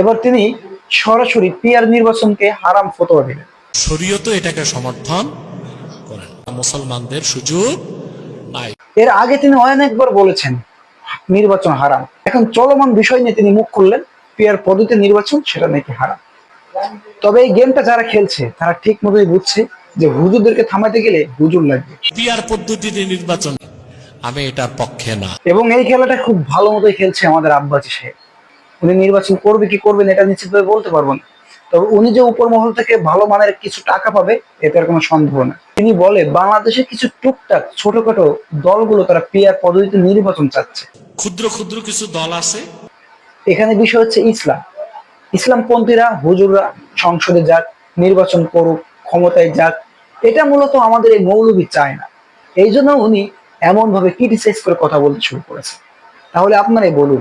এবার তিনি সরাসরি পিয়ার নির্বাচনকে হারাম ফতোয়া দিলেন। শরীয়ত এটাকে সমর্থন করেন, মুসলমানদের সুযোগ নাই। এর আগে তিনি অনেকবার বলেছেন নির্বাচন হারাম, এখন চলমান বিষয় নিয়ে তিনি মুখ খুললেন পিয়ার পদ্ধতি নির্বাচন সেটা নাকি হারাম। তবে এই গেমটা যারা খেলছে তারা ঠিক মতোই বুঝছে যে হুজুরদেরকে থামাতে গেলে হুজুর লাগবে, পিয়ার পদ্ধতিতে নির্বাচন আমি এটার পক্ষে না। এবং এই খেলাটা খুব ভালো মতোই খেলছে আমাদের আব্বাসী সাহেব। উনি নির্বাচন করবে কি করবে না এটা নিশ্চিতভাবে বলতে পারবো না, তবে উনি যে উপর মহল থেকে ভালো মানের কিছু টাকা পাবে এটার কোনো সন্দেহ না। তিনি বলে বাংলাদেশের কিছু টুকটাক ছোটখাটো দলগুলো তারা পিয়ার পদ্ধতিতে নির্বাচন চাচ্ছে। ক্ষুদ্র ক্ষুদ্র কিছু দল আছে। এখানে বিষয় হচ্ছে ইসলামপন্থীরা হুজুররা সংসদে যাক, নির্বাচন করুক, ক্ষমতায় যাক, এটা মূলত আমাদের এই মৌলবী চায় না। এই জন্য উনি এমন ভাবে ক্রিটিসাইজ করে কথা বলতে শুরু করেছে। তাহলে আপনারাই বলুন,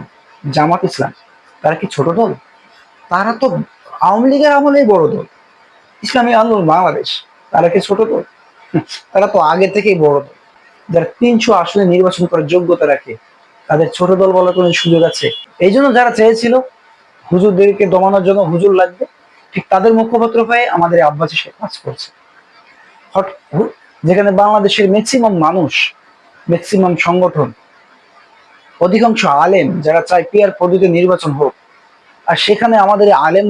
জামাত ইসলাম তারা কি ছোট দল? তারা তো আওয়ামী লীগের আমলেই বড় দল। ইসলামী আন্দোলন বাংলাদেশ তারা কি ছোট দল? তারা তো আগে থেকেই বড় দল। যারা 300 আসনে নির্বাচন করার যোগ্যতা রাখে তাদের ছোট দল বলার কোনো সুযোগ আছে? এই জন্য যারা চেয়েছিল হুজুরদেরকে দমানোর জন্য হুজুর লাগবে, ঠিক তাদের মুখপাত্র হয়ে আমাদের আব্বাসী সে কাজ করছে। যেখানে বাংলাদেশের ম্যাক্সিমাম মানুষ, ম্যাক্সিমাম সংগঠন, অধিকাংশ আলেম যারা চায় পিয়ার পদ্ধতিতে নির্বাচন হোক, আর সেখানে আমাদের আলেম